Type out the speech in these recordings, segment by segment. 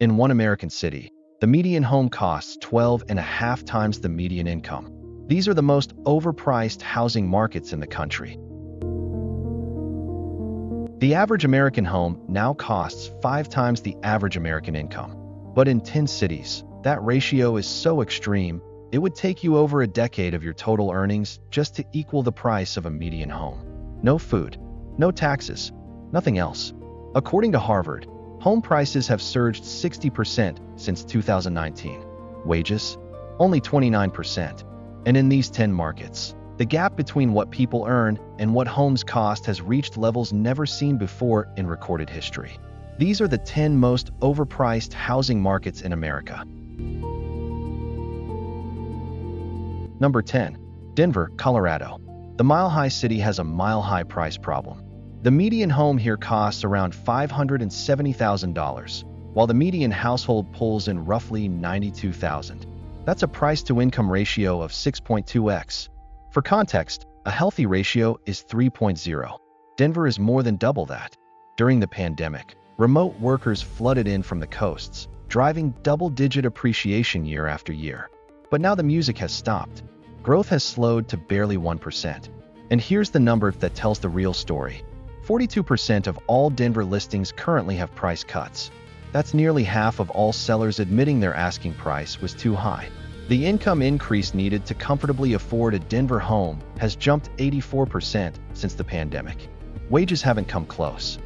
In one American city, the median home costs 12.5 times the median income. These are the most overpriced housing markets in the country. The average American home now costs 5 times the average American income. But in 10 cities, that ratio is so extreme, it would take you over a decade of your total earnings just to equal the price of a median home. No food, no taxes, nothing else. According to Harvard, home prices have surged 60% since 2019. Wages? Only 29%. And in these 10 markets, the gap between what people earn and what homes cost has reached levels never seen before in recorded history. These are the 10 most overpriced housing markets in America. Number 10. Denver, Colorado. The mile-high city has a mile-high price problem. The median home here costs around $570,000, while the median household pulls in roughly $92,000. That's a price-to-income ratio of 6.2x. For context, a healthy ratio is 3.0. Denver is more than double that. During the pandemic, remote workers flooded in from the coasts, driving double-digit appreciation year after year. But now the music has stopped. Growth has slowed to barely 1%. And here's the number that tells the real story. 42% of all Denver listings currently have price cuts. That's nearly half of all sellers admitting their asking price was too high. The income increase needed to comfortably afford a Denver home has jumped 84% since the pandemic. Wages haven't come close.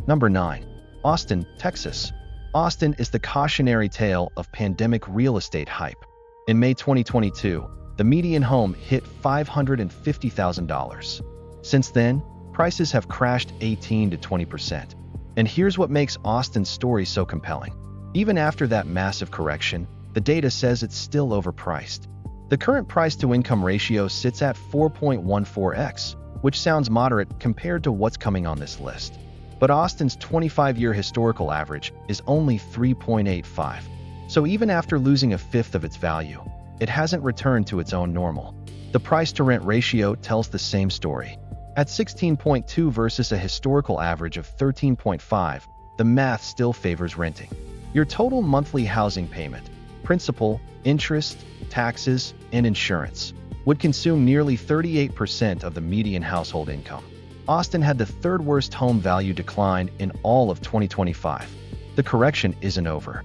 Number 9. Austin, Texas. Austin is the cautionary tale of pandemic real estate hype. In May 2022, the median home hit $550,000. Since then, prices have crashed 18 to 20%. And here's what makes Austin's story so compelling. Even after that massive correction, the data says it's still overpriced. The current price-to-income ratio sits at 4.14x, which sounds moderate compared to what's coming on this list. But Austin's 25-year historical average is only 3.85. So even after losing a fifth of its value, it hasn't returned to its own normal. The price-to-rent ratio tells the same story. At 16.2 versus a historical average of 13.5, the math still favors renting. Your total monthly housing payment, principal, interest, taxes, and insurance, would consume nearly 38% of the median household income. Austin had the third worst home value decline in all of 2025. The correction isn't over.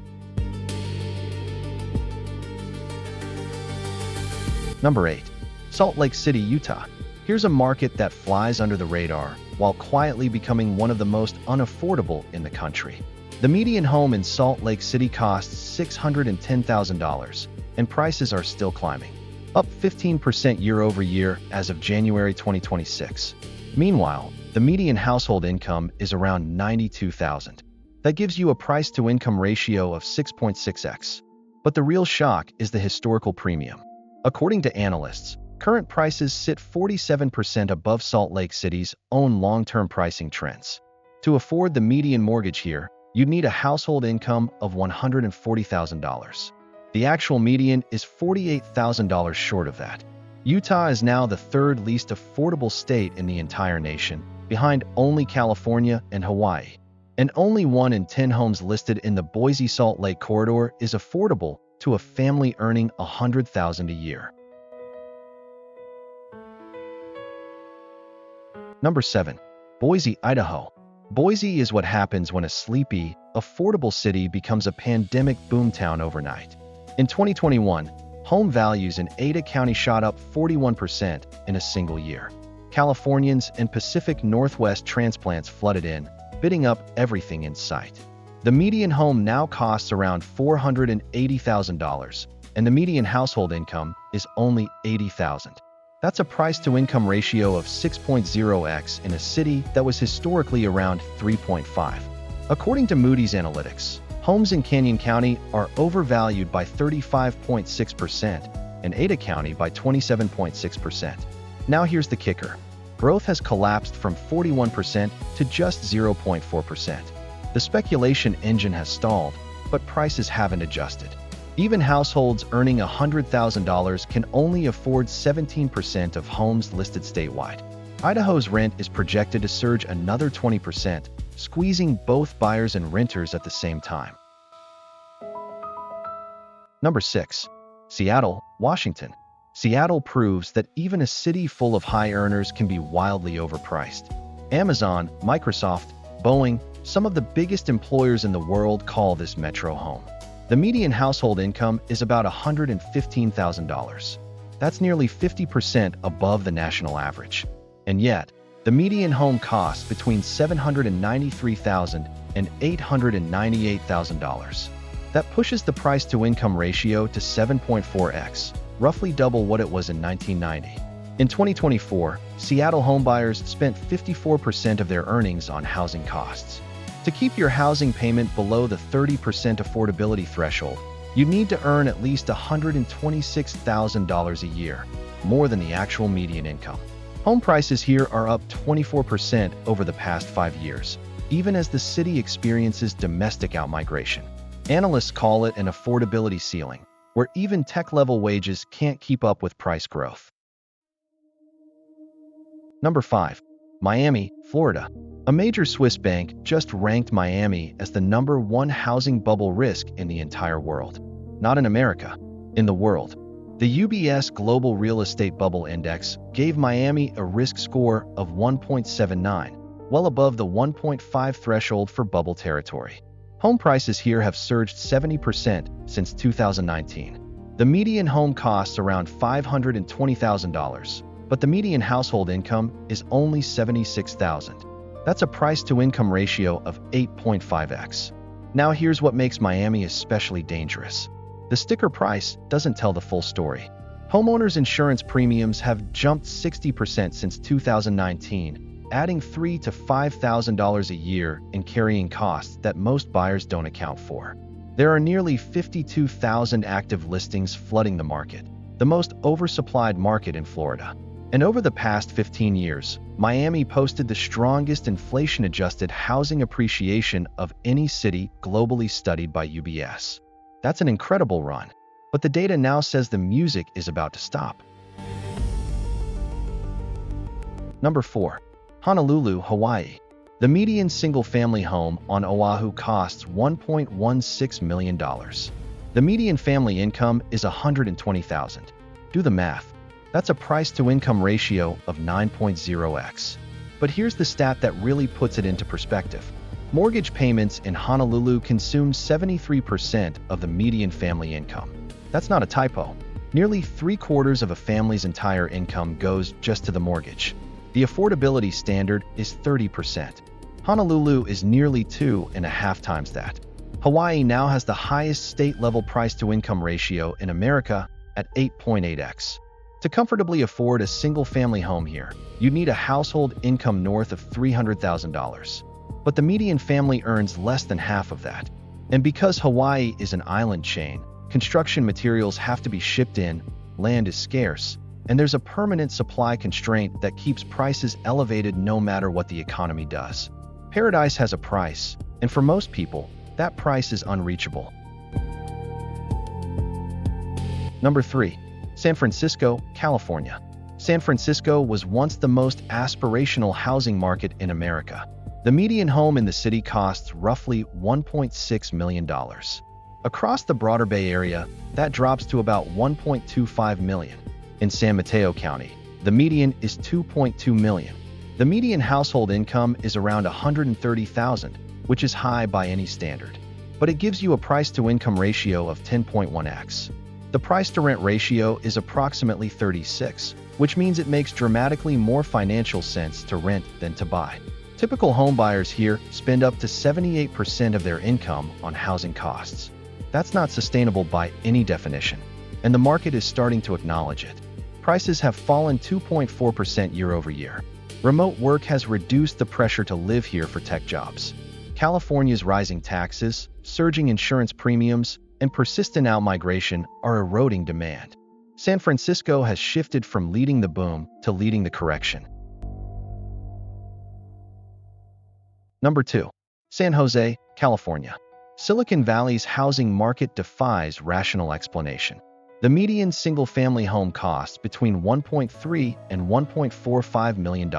Number 8. Salt Lake City, Utah. Here's a market that flies under the radar while quietly becoming one of the most unaffordable in the country. The median home in Salt Lake City costs $610,000, and prices are still climbing, up 15% year over year as of January 2026. Meanwhile, the median household income is around $92,000. That gives you a price-to-income ratio of 6.6x. But the real shock is the historical premium. According to analysts, current prices sit 47% above Salt Lake City's own long-term pricing trends. To afford the median mortgage here, you'd need a household income of $140,000. The actual median is $48,000 short of that. Utah is now the third least affordable state in the entire nation, behind only California and Hawaii. And only 1 in 10 homes listed in the Boise-Salt Lake corridor is affordable to a family earning $100,000 a year. Number 7. Boise, Idaho. Boise is what happens when a sleepy, affordable city becomes a pandemic boomtown overnight. In 2021, home values in Ada County shot up 41% in a single year. Californians and Pacific Northwest transplants flooded in, bidding up everything in sight. The median home now costs around $480,000, and the median household income is only $80,000. That's a price-to-income ratio of 6.0x in a city that was historically around 3.5. According to Moody's Analytics, homes in Canyon County are overvalued by 35.6% and Ada County by 27.6%. Now here's the kicker. Growth has collapsed from 41% to just 0.4%. The speculation engine has stalled, but prices haven't adjusted. Even households earning $100,000 can only afford 17% of homes listed statewide. Idaho's rent is projected to surge another 20%, squeezing both buyers and renters at the same time. Number 6. Seattle, Washington. Seattle proves that even a city full of high earners can be wildly overpriced. Amazon, Microsoft, Boeing, some of the biggest employers in the world call this metro home. The median household income is about $115,000. That's nearly 50% above the national average. And yet, the median home costs between $793,000 and $898,000. That pushes the price-to-income ratio to 7.4x, roughly double what it was in 1990. In 2024, Seattle homebuyers spent 54% of their earnings on housing costs. To keep your housing payment below the 30% affordability threshold, you need to earn at least $126,000 a year, more than the actual median income. Home prices here are up 24% over the past 5 years, even as the city experiences domestic outmigration. Analysts call it an affordability ceiling, where even tech-level wages can't keep up with price growth. Number 5. Miami, Florida. A major Swiss bank just ranked Miami as the #1 housing bubble risk in the entire world. Not in America, in the world. The UBS Global Real Estate Bubble Index gave Miami a risk score of 1.79, well above the 1.5 threshold for bubble territory. Home prices here have surged 70% since 2019. The median home costs around $520,000, but the median household income is only $76,000. That's a price-to-income ratio of 8.5x. Now here's what makes Miami especially dangerous. The sticker price doesn't tell the full story. Homeowners insurance premiums have jumped 60% since 2019, adding $3,000 to $5,000 a year in carrying costs that most buyers don't account for. There are nearly 52,000 active listings flooding the market, the most oversupplied market in Florida. And over the past 15 years, Miami posted the strongest inflation-adjusted housing appreciation of any city globally studied by UBS. That's an incredible run, but the data now says the music is about to stop. Number 4. Honolulu, Hawaii. The median single-family home on Oahu costs $1.16 million. The median family income is $120,000. Do the math. That's a price-to-income ratio of 9.0x. But here's the stat that really puts it into perspective. Mortgage payments in Honolulu consume 73% of the median family income. That's not a typo. Nearly 3/4 of a family's entire income goes just to the mortgage. The affordability standard is 30%. Honolulu is nearly 2.5 times that. Hawaii now has the highest state-level price-to-income ratio in America at 8.8x. To comfortably afford a single-family home here, you need a household income north of $300,000. But the median family earns less than half of that. And because Hawaii is an island chain, construction materials have to be shipped in, land is scarce, and there's a permanent supply constraint that keeps prices elevated no matter what the economy does. Paradise has a price, and for most people, that price is unreachable. Number 3. San Francisco, California. San Francisco was once the most aspirational housing market in America. The median home in the city costs roughly $1.6 million. Across the broader Bay Area, that drops to about $1.25 million. In San Mateo County, the median is $2.2 million. The median household income is around $130,000, which is high by any standard. But it gives you a price-to-income ratio of 10.1x. The price-to-rent ratio is approximately 36, which means it makes dramatically more financial sense to rent than to buy. Typical homebuyers here spend up to 78% of their income on housing costs. That's not sustainable by any definition, and the market is starting to acknowledge it. Prices have fallen 2.4% year over year. Remote work has reduced the pressure to live here for tech jobs. California's rising taxes, surging insurance premiums, and persistent outmigration are eroding demand. San Francisco has shifted from leading the boom to leading the correction. Number 2. San Jose, California. Silicon Valley's housing market defies rational explanation. The median single-family home costs between $1.3 and $1.45 million.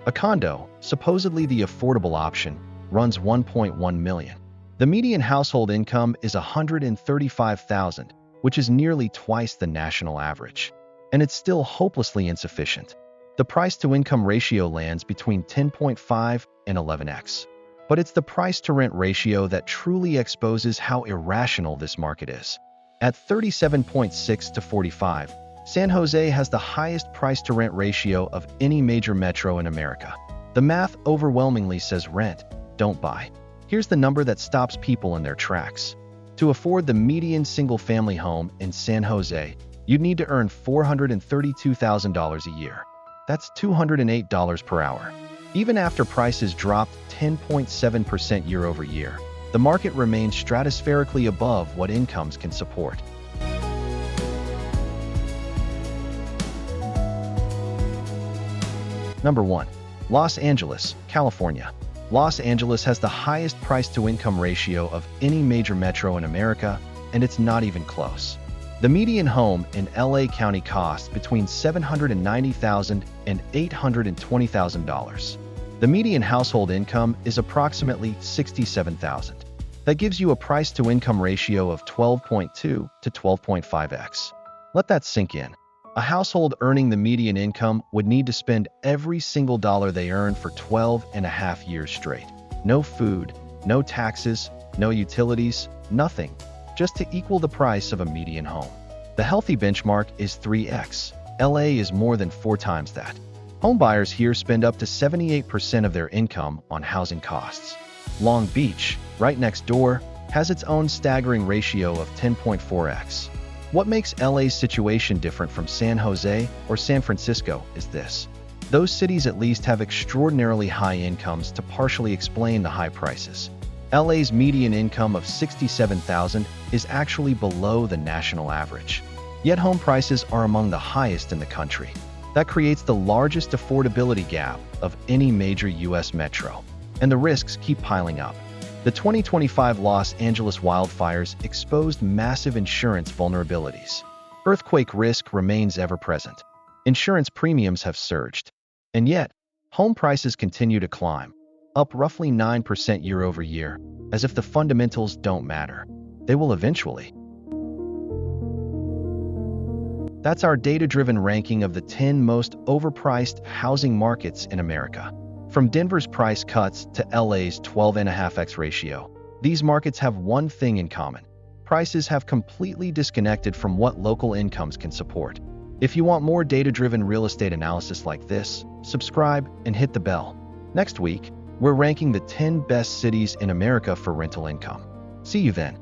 A condo, supposedly the affordable option, runs $1.1 million. The median household income is $135,000, which is nearly twice the national average. And it's still hopelessly insufficient. The price-to-income ratio lands between 10.5 and 11x. But it's the price-to-rent ratio that truly exposes how irrational this market is. At 37.6 to 45, San Jose has the highest price-to-rent ratio of any major metro in America. The math overwhelmingly says rent, don't buy. Here's the number that stops people in their tracks. To afford the median single-family home in San Jose, you'd need to earn $432,000 a year. That's $208 per hour. Even after prices dropped 10.7% year over year, the market remains stratospherically above what incomes can support. Number 1. Los Angeles, California. Los Angeles has the highest price-to-income ratio of any major metro in America, and it's not even close. The median home in LA County costs between $790,000 and $820,000. The median household income is approximately $67,000. That gives you a price-to-income ratio of 12.2 to 12.5x. Let that sink in. A household earning the median income would need to spend every single dollar they earn for 12 and a half years straight. No food, no taxes, no utilities, nothing, just to equal the price of a median home. The healthy benchmark is 3x. LA is more than 4 times that. Homebuyers here spend up to 78% of their income on housing costs. Long Beach, right next door, has its own staggering ratio of 10.4x. What makes LA's situation different from San Jose or San Francisco is this. Those cities at least have extraordinarily high incomes to partially explain the high prices. LA's median income of $67,000 is actually below the national average. Yet home prices are among the highest in the country. That creates the largest affordability gap of any major U.S. metro. And the risks keep piling up. The 2025 Los Angeles wildfires exposed massive insurance vulnerabilities. Earthquake risk remains ever present. Insurance premiums have surged. And yet, home prices continue to climb, up roughly 9% year over year, as if the fundamentals don't matter. They will eventually. That's our data-driven ranking of the 10 most overpriced housing markets in America. From Denver's price cuts to LA's 12.5x ratio, these markets have one thing in common. Prices have completely disconnected from what local incomes can support. If you want more data-driven real estate analysis like this, subscribe and hit the bell. Next week, we're ranking the 10 best cities in America for rental income. See you then.